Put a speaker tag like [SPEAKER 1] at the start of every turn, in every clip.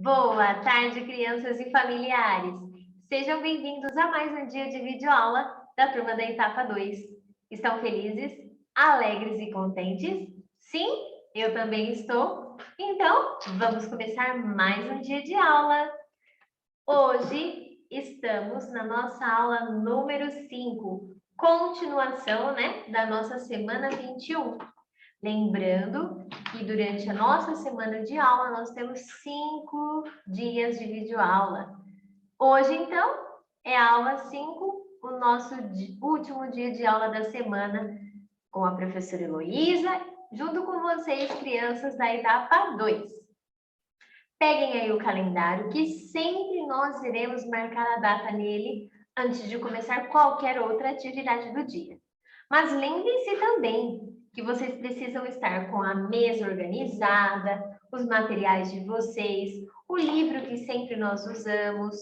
[SPEAKER 1] Boa tarde, crianças e familiares. Sejam bem-vindos a mais um dia de videoaula da turma da etapa 2. Estão felizes, alegres e contentes? Sim, eu também estou. Então, vamos começar mais um dia de aula. Hoje estamos na nossa aula número 5, continuação, da nossa semana 21. Lembrando que durante a nossa semana de aula, nós temos 5 dias de videoaula. Hoje, então, é a aula 5, o nosso último dia de aula da semana, com a professora Heloísa, junto com vocês, crianças da etapa 2. Peguem aí o calendário, que sempre nós iremos marcar a data nele antes de começar qualquer outra atividade do dia. Mas lembrem-se também que vocês precisam estar com a mesa organizada, os materiais de vocês, o livro que sempre nós usamos,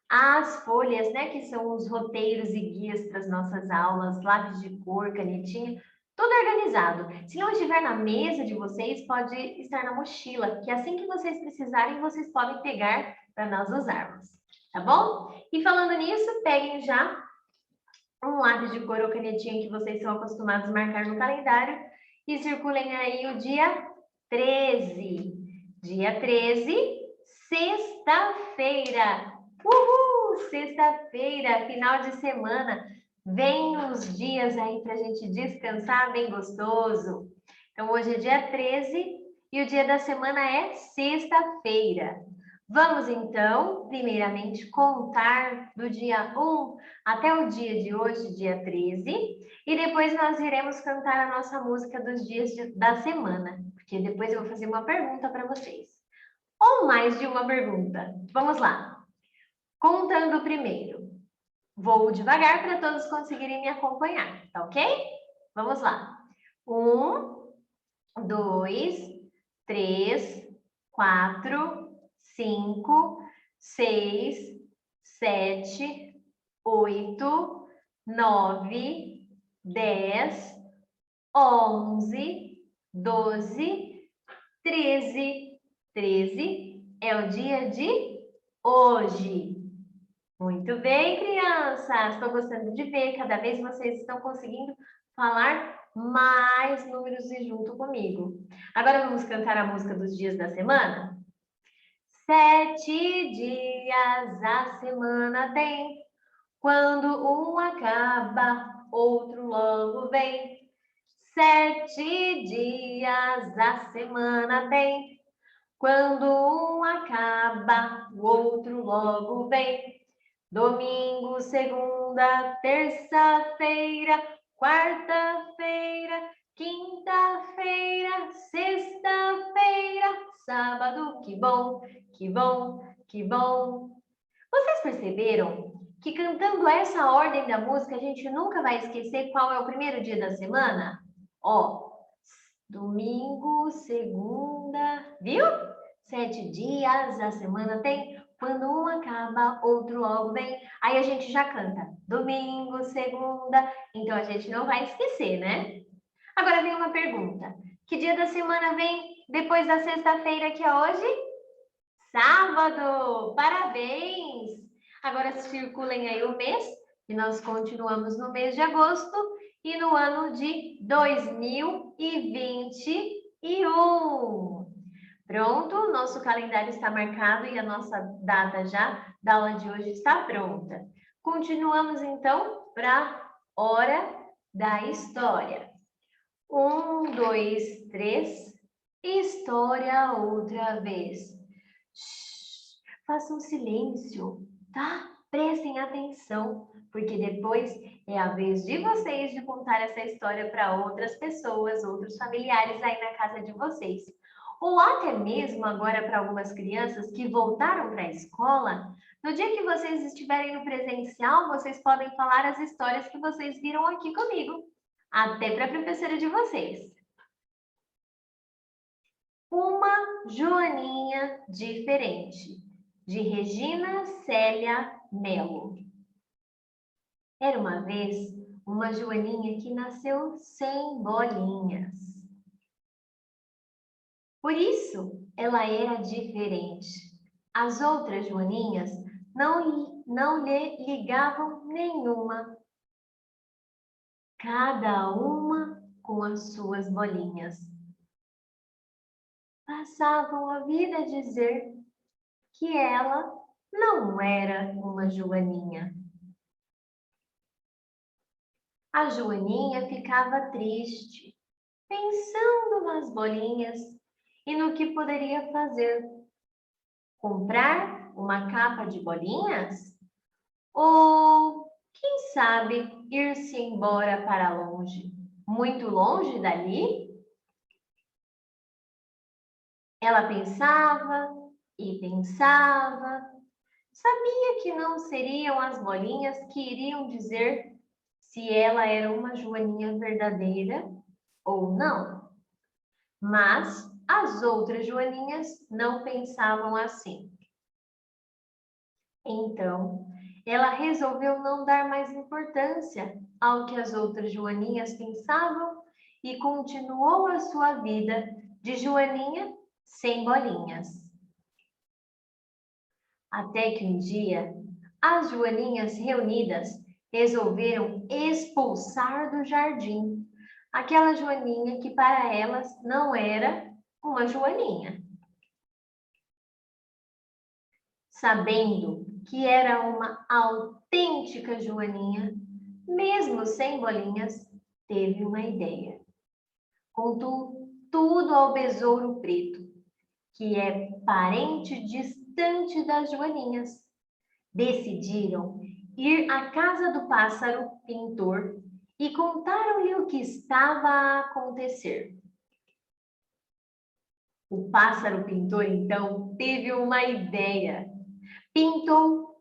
[SPEAKER 1] as folhas, que são os roteiros e guias para as nossas aulas, lápis de cor, canetinha, tudo organizado. Se não estiver na mesa de vocês, pode estar na mochila, que assim que vocês precisarem, vocês podem pegar para nós usarmos, tá bom? E falando nisso, peguem já um lápis de cor ou canetinha que vocês são acostumados a marcar no calendário e circulem aí o dia 13. Dia 13, sexta-feira. Uhul! Sexta-feira, final de semana. Vem uns dias aí para a gente descansar bem gostoso. Então, hoje é dia 13 e o dia da semana é sexta-feira. Vamos, então, primeiramente, contar do dia 1 até o dia de hoje, dia 13, e depois nós iremos cantar a nossa música dos dias da semana, porque depois eu vou fazer uma pergunta para vocês. Ou mais de uma pergunta. Vamos lá. Contando primeiro. Vou devagar para todos conseguirem me acompanhar, tá ok? Vamos lá. 1, 2, 3, 4, 5, 6, 7, 8, 9, 10, 11, 12, 13. 13 é o dia de hoje. Muito bem, crianças! Estou gostando de ver, cada vez vocês estão conseguindo falar mais números e junto comigo. Agora vamos cantar a música dos dias da semana? 7 dias a semana tem, quando um acaba, outro logo vem. 7 dias a semana tem, quando um acaba, o outro logo vem. Domingo, segunda, terça-feira, quarta-feira, quinta-feira, sexta-feira, sábado. Que bom, que bom, que bom. Vocês perceberam que cantando essa ordem da música, a gente nunca vai esquecer qual é o primeiro dia da semana? Ó, domingo, segunda, viu? 7 dias a semana tem, quando um acaba, outro logo vem. Aí a gente já canta domingo, segunda, então a gente não vai esquecer, né? Agora vem uma pergunta. Que dia da semana vem depois da sexta-feira que é hoje? Sábado! Parabéns! Agora circulem aí o mês, e nós continuamos no mês de agosto e no ano de 2021. Pronto, nosso calendário está marcado e a nossa data já da aula de hoje está pronta. Continuamos então para a hora da história. 1, 2, 3, história outra vez. Shhh, façam silêncio, tá? Prestem atenção, porque depois é a vez de vocês de contar essa história para outras pessoas, outros familiares aí na casa de vocês. Ou até mesmo agora para algumas crianças que voltaram para a escola, no dia que vocês estiverem no presencial, vocês podem falar as histórias que vocês viram aqui comigo, até para a professora de vocês. Uma Joaninha diferente, de Regina Célia Mello. Era uma vez uma Joaninha que nasceu sem bolinhas. Por isso, ela era diferente. As outras joaninhas não lhe ligavam nenhuma, cada uma com as suas bolinhas. Passavam a vida a dizer que ela não era uma joaninha. A joaninha ficava triste, pensando nas bolinhas e no que poderia fazer. Comprar uma capa de bolinhas? Ou, quem sabe, ir-se embora para longe, muito longe dali? Ela pensava e pensava. Sabia que não seriam as bolinhas que iriam dizer se ela era uma joaninha verdadeira ou não. Mas as outras joaninhas não pensavam assim. Então, ela resolveu não dar mais importância ao que as outras joaninhas pensavam e continuou a sua vida de joaninha sem bolinhas. Até que um dia, as joaninhas reunidas resolveram expulsar do jardim aquela joaninha que para elas não era uma joaninha. Sabendo que era uma autêntica joaninha, mesmo sem bolinhas, teve uma ideia. Contou tudo ao besouro preto, que é parente distante das joaninhas. Decidiram ir à casa do pássaro pintor e contaram-lhe o que estava a acontecer. O pássaro pintor, então, teve uma ideia. Pintou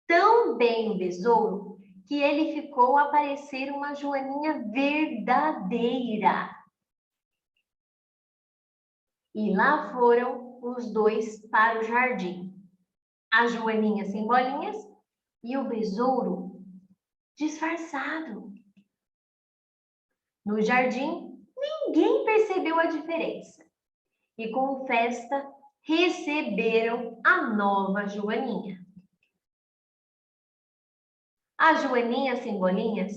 [SPEAKER 1] tão bem o besouro que ele ficou a parecer uma joaninha verdadeira. E lá foram os dois para o jardim. A joaninha sem bolinhas e o besouro disfarçado. No jardim, ninguém percebeu a diferença. E com festa, receberam a nova joaninha. A joaninha sem bolinhas,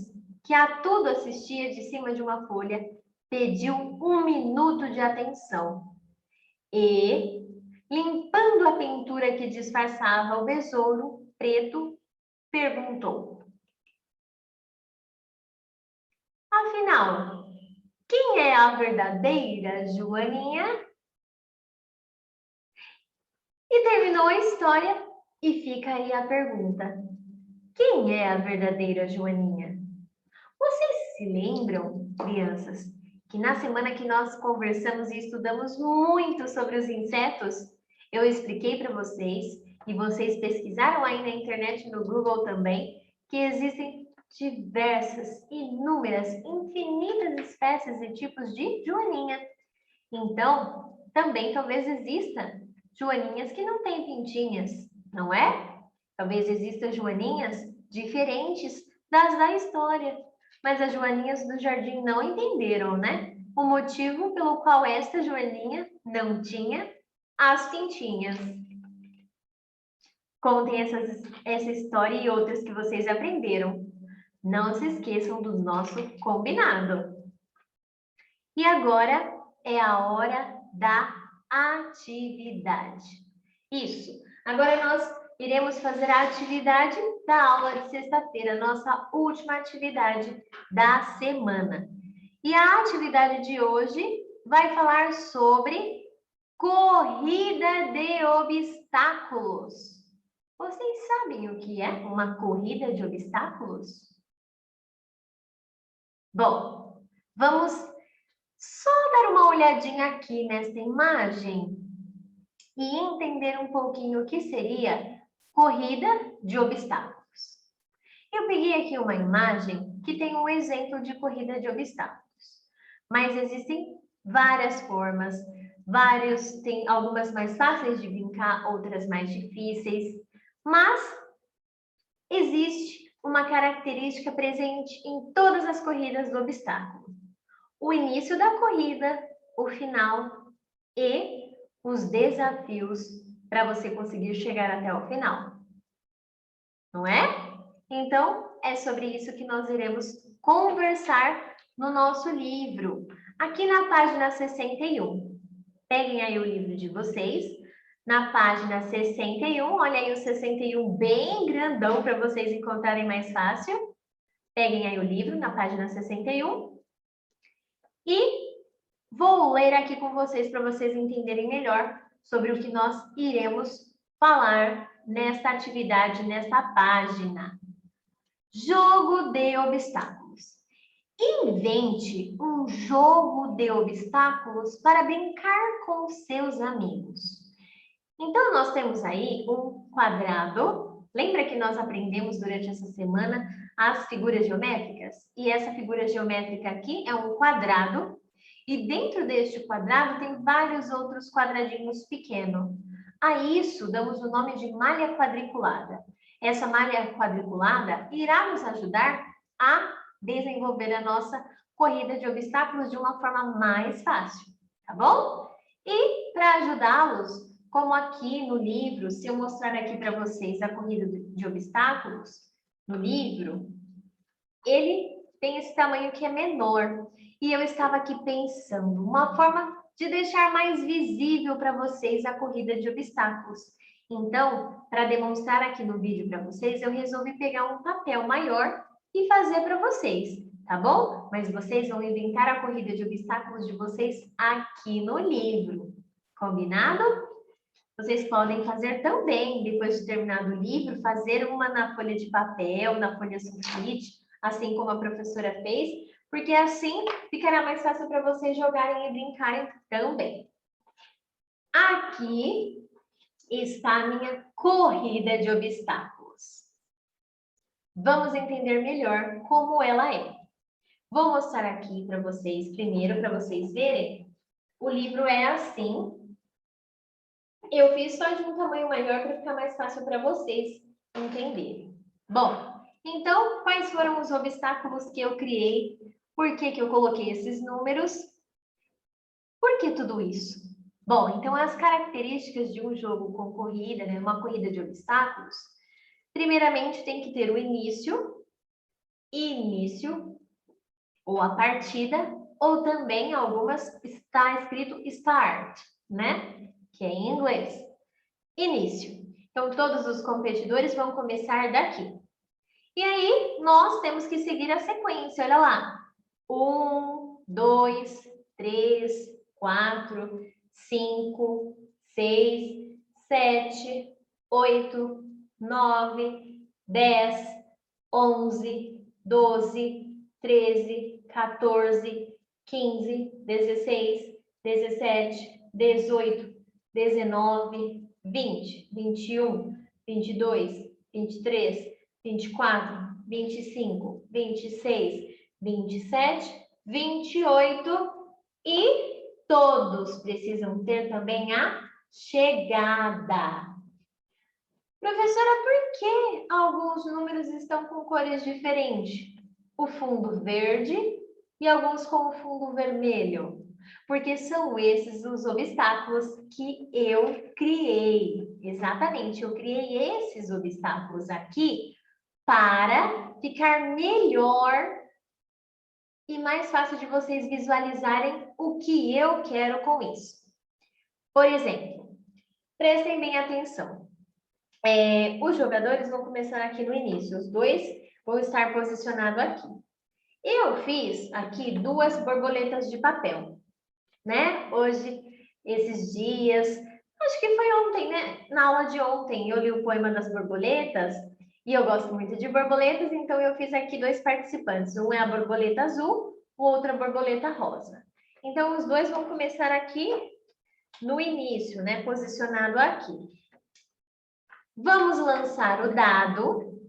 [SPEAKER 1] que a tudo assistia de cima de uma folha, pediu 1 minuto de atenção e, limpando a pintura que disfarçava o besouro preto, perguntou: afinal, quem é a verdadeira joaninha? E terminou a história e fica aí a pergunta: quem é a verdadeira joaninha? Vocês se lembram, crianças, que na semana que nós conversamos e estudamos muito sobre os insetos, eu expliquei para vocês, e vocês pesquisaram aí na internet, no Google também, que existem diversas, inúmeras, infinitas espécies e tipos de joaninha. Então, também talvez exista joaninhas que não têm pintinhas, não é? Talvez existam joaninhas diferentes das da história. Mas as joaninhas do jardim não entenderam, né? O motivo pelo qual esta joaninha não tinha as pintinhas. Contem essa história e outras que vocês aprenderam. Não se esqueçam do nosso combinado. E agora é a hora da atividade. Isso. Agora nós iremos fazer a atividade da aula de sexta-feira, nossa última atividade da semana. E a atividade de hoje vai falar sobre corrida de obstáculos. Vocês sabem o que é uma corrida de obstáculos? Bom, vamos só dar uma olhadinha aqui nesta imagem e entender um pouquinho o que seria corrida de obstáculos. Eu peguei aqui uma imagem que tem um exemplo de corrida de obstáculos, mas existem várias formas, tem algumas mais fáceis de brincar, outras mais difíceis, mas existe uma característica presente em todas as corridas do obstáculo: o início da corrida, o final e os desafios para você conseguir chegar até o final. Não é? Então, é sobre isso que nós iremos conversar no nosso livro, aqui na página 61. Peguem aí o livro de vocês, na página 61, olha aí o 61 bem grandão para vocês encontrarem mais fácil. Peguem aí o livro na página 61 e vou ler aqui com vocês para vocês entenderem melhor sobre o que nós iremos falar nesta atividade, nesta página. Jogo de obstáculos. Invente um jogo de obstáculos para brincar com seus amigos. Então, nós temos aí um quadrado. Lembra que nós aprendemos durante essa semana as figuras geométricas? E essa figura geométrica aqui é um quadrado. E dentro deste quadrado tem vários outros quadradinhos pequenos. A isso damos o nome de malha quadriculada. Essa malha quadriculada irá nos ajudar a desenvolver a nossa corrida de obstáculos de uma forma mais fácil, tá bom? E para ajudá-los, como aqui no livro, se eu mostrar aqui para vocês a corrida de obstáculos no livro, ele tem esse tamanho que é menor. E eu estava aqui pensando uma forma de deixar mais visível para vocês a corrida de obstáculos. Então, para demonstrar aqui no vídeo para vocês, eu resolvi pegar um papel maior e fazer para vocês, tá bom? Mas vocês vão inventar a corrida de obstáculos de vocês aqui no livro, combinado? Vocês podem fazer também, depois de terminar o livro, fazer uma na folha de papel, na folha sulfite, assim como a professora fez, porque assim ficará mais fácil para vocês jogarem e brincarem também. Aqui está a minha corrida de obstáculos. Vamos entender melhor como ela é. Vou mostrar aqui para vocês primeiro, para vocês verem. O livro é assim. Eu fiz só de um tamanho maior para ficar mais fácil para vocês entenderem. Bom, então, quais foram os obstáculos que eu criei? Por que que eu coloquei esses números? Por que tudo isso? Bom, então as características de um jogo com corrida, né, uma corrida de obstáculos, primeiramente tem que ter o início, ou a partida, ou também algumas está escrito start, né? Que é em inglês. Início. Então, todos os competidores vão começar daqui. E aí, nós temos que seguir a sequência, olha lá. 1, 2, 3, 4, 5, 6, 7, 8, 9, 10, 11, 12, 13, 14, 15, 16, 17, 18, 19, 20, 21, 22, 23, 24, 25, 26, 27, 28 e todos precisam ter também a chegada. Professora, por que alguns números estão com cores diferentes? O fundo verde e alguns com o fundo vermelho. Porque são esses os obstáculos que eu criei. Exatamente, eu criei esses obstáculos aqui para ficar melhor e mais fácil de vocês visualizarem o que eu quero com isso. Por exemplo, prestem bem atenção. Os jogadores vão começar aqui no início, os dois vão estar posicionados aqui. Eu fiz aqui 2 borboletas de papel, né? Hoje, esses dias, acho que foi ontem, né? Na aula de ontem, eu li o poema das borboletas e eu gosto muito de borboletas, então eu fiz aqui 2 participantes. Um é a borboleta azul, o outro a borboleta rosa. Então, os dois vão começar aqui no início, né? Posicionado aqui. Vamos lançar o dado.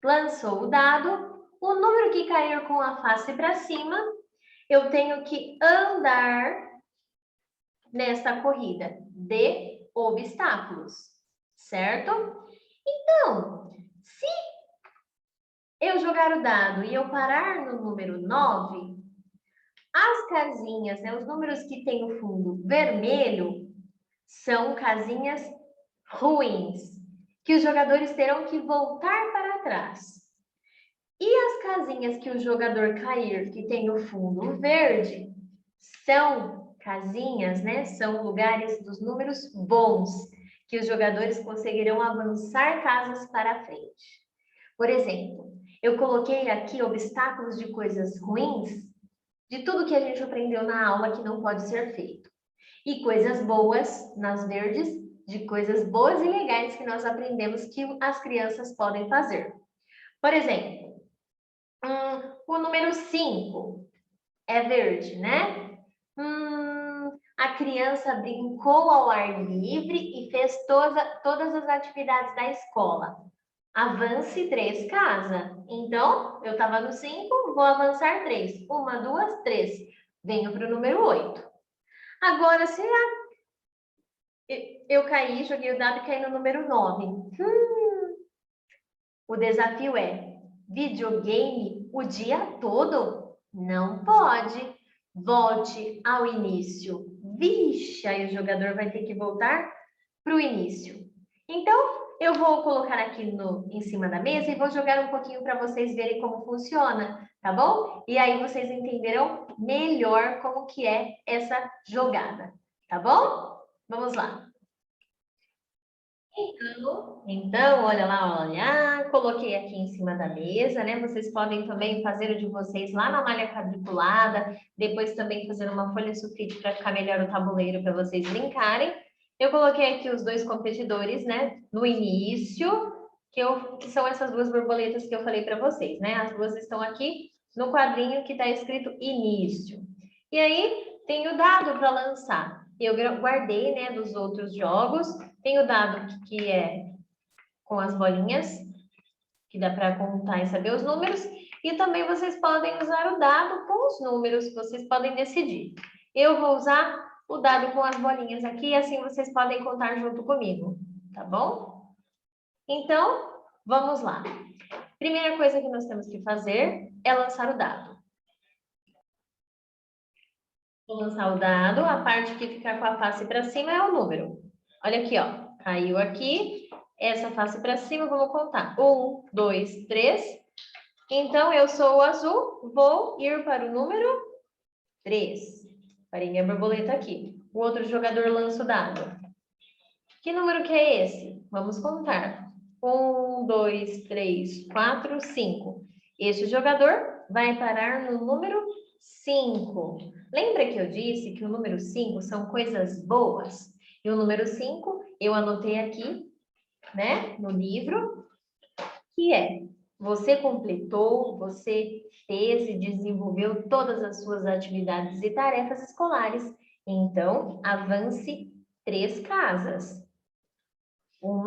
[SPEAKER 1] Lançou o dado. O número que cair com a face para cima, eu tenho que andar nesta corrida de obstáculos, certo? Então, se eu jogar o dado e eu parar no número 9, as casinhas, né, os números que têm o fundo vermelho, são casinhas ruins, que os jogadores terão que voltar para trás. E as casinhas que o jogador cair, que tem o fundo verde, são casinhas, né? São lugares dos números bons, que os jogadores conseguirão avançar casas para frente. Por exemplo, eu coloquei aqui obstáculos de coisas ruins, de tudo que a gente aprendeu na aula que não pode ser feito. E coisas boas, nas verdes, de coisas boas e legais que nós aprendemos que as crianças podem fazer. Por exemplo, o número 5 é verde, né? A criança brincou ao ar livre e fez todas as atividades da escola. Avance 3 casas. Então, eu estava no 5, vou avançar 3. 1, 2, 3. Venho para o número 8. Agora, se eu caí, joguei o dado e caí no número 9. O desafio é videogame o dia todo? Não pode. Volte ao início. Vixe, aí o jogador vai ter que voltar para o início. Então, eu vou colocar aqui em cima da mesa e vou jogar um pouquinho para vocês verem como funciona, tá bom? E aí vocês entenderão melhor como que é essa jogada, tá bom? Vamos lá. Então, olha lá, olha, coloquei aqui em cima da mesa, né? Vocês podem também fazer o de vocês lá na malha quadriculada, depois também fazer uma folha sulfite para ficar melhor o tabuleiro para vocês brincarem. Eu coloquei aqui os dois competidores, né? No início, que são essas duas borboletas que eu falei para vocês, né? As duas estão aqui no quadrinho que está escrito início. E aí, tem o dado para lançar. Eu guardei, né, dos outros jogos. Tem o dado que é com as bolinhas, que dá para contar e saber os números. E também vocês podem usar o dado com os números, vocês podem decidir. Eu vou usar o dado com as bolinhas aqui, assim vocês podem contar junto comigo, tá bom? Então, vamos lá. Primeira coisa que nós temos que fazer é lançar o dado. Vou lançar o dado, a parte que ficar com a face para cima é o número. Olha aqui, ó, caiu aqui, essa face para cima, vamos contar. 1, 2, 3. Então, eu sou o azul, vou ir para o número 3. Parei minha borboleta aqui. O outro jogador lança o dado. Que número que é esse? Vamos contar. 1, 2, 3, 4, 5. Este jogador vai parar no número 5. Lembra que eu disse que o número 5 são coisas boas? E o número 5 eu anotei aqui, né, no livro, que é: você completou, você fez e desenvolveu todas as suas atividades e tarefas escolares. Então, avance 3 casas. 1,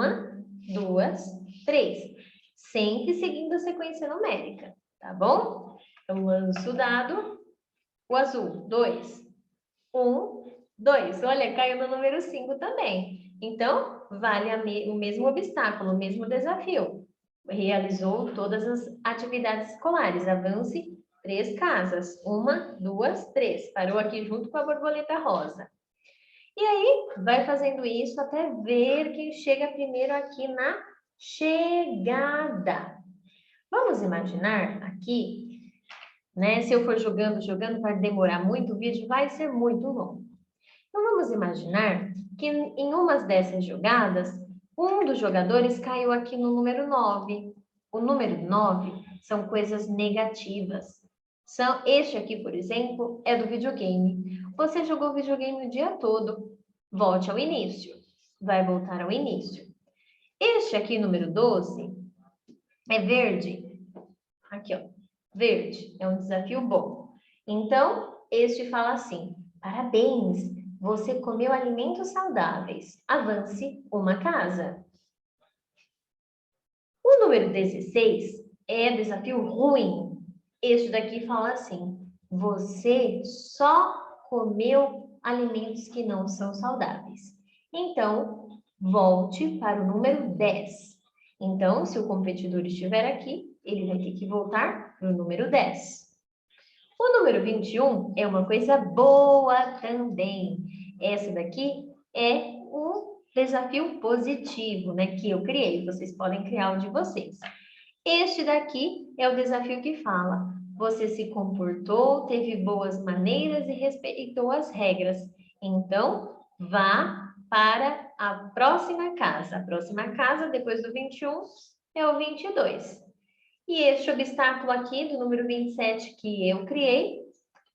[SPEAKER 1] 2, 3. Sempre seguindo a sequência numérica, tá bom? Então, lanço o dado. O azul, 2. 1, 2. Olha, caiu no número 5 também. Então, vale o mesmo obstáculo, o mesmo desafio. Realizou todas as atividades escolares. Avance 3 casas. 1, 2, 3. Parou aqui junto com a borboleta rosa. E aí, vai fazendo isso até ver quem chega primeiro aqui na chegada. Vamos imaginar aqui, né? Se eu for jogando, vai demorar muito, o vídeo vai ser muito longo. Então, vamos imaginar que em uma dessas jogadas, um dos jogadores caiu aqui no número 9. O número 9 são coisas negativas. Este aqui, por exemplo, é do videogame. Você jogou videogame o dia todo. Volte ao início. Vai voltar ao início. Este aqui, número 12, é verde. Aqui, ó. Verde. É um desafio bom. Então, este fala assim: parabéns, você comeu alimentos saudáveis. Avance uma casa. O número 16 é desafio ruim. Este daqui fala assim: você só comeu alimentos que não são saudáveis. Então, volte para o número 10. Então, se o competidor estiver aqui, ele vai ter que voltar para o número 10. O número 21 é uma coisa boa também. Essa daqui é desafio positivo, né, que eu criei. Vocês podem criar o de vocês. Este daqui é o desafio que fala: você se comportou, teve boas maneiras e respeitou as regras. Então, vá para a próxima casa. A próxima casa, depois do 21, é o 22. E este obstáculo aqui, do número 27 que eu criei,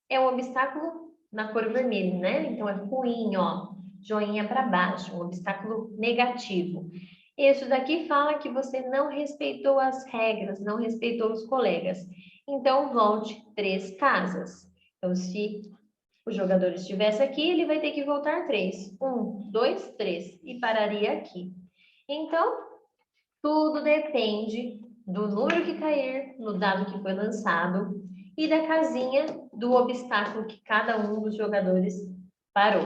[SPEAKER 1] é um obstáculo na cor vermelha, né? Então, é ruim, ó, joinha para baixo, um obstáculo negativo. Isso daqui fala que você não respeitou as regras, não respeitou os colegas. Então, volte 3 casas. Então, se o jogador estivesse aqui, ele vai ter que voltar 3. 1, 2, 3. E pararia aqui. Então, tudo depende do número que cair no dado que foi lançado e da casinha do obstáculo que cada um dos jogadores parou.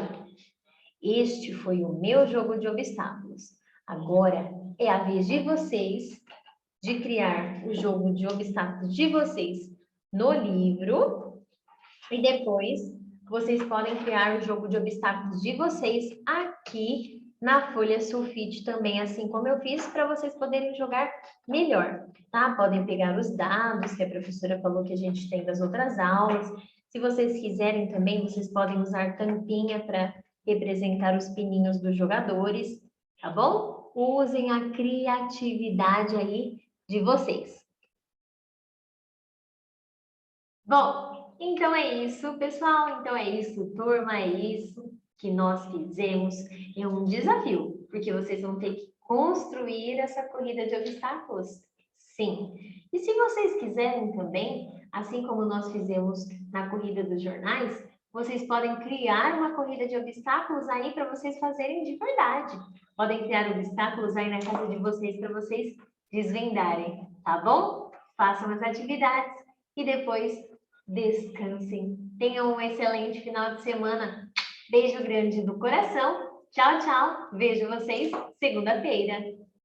[SPEAKER 1] Este foi o meu jogo de obstáculos. Agora é a vez de vocês de criar o jogo de obstáculos de vocês no livro e depois vocês podem criar o jogo de obstáculos de vocês aqui na folha sulfite também, assim como eu fiz, para vocês poderem jogar melhor, tá? Podem pegar os dados que a professora falou que a gente tem das outras aulas. Se vocês quiserem também, vocês podem usar tampinha para representar os pininhos dos jogadores, tá bom? Usem a criatividade aí de vocês. Bom, então é isso, pessoal. Então é isso, turma, é isso que nós fizemos. É um desafio, porque vocês vão ter que construir essa corrida de obstáculos. Sim. E se vocês quiserem também, assim como nós fizemos na corrida dos jornais, vocês podem criar uma corrida de obstáculos aí para vocês fazerem de verdade. Podem criar obstáculos aí na casa de vocês para vocês desvendarem, tá bom? Façam as atividades e depois descansem. Tenham um excelente final de semana. Beijo grande do coração. Tchau, tchau. Vejo vocês segunda-feira.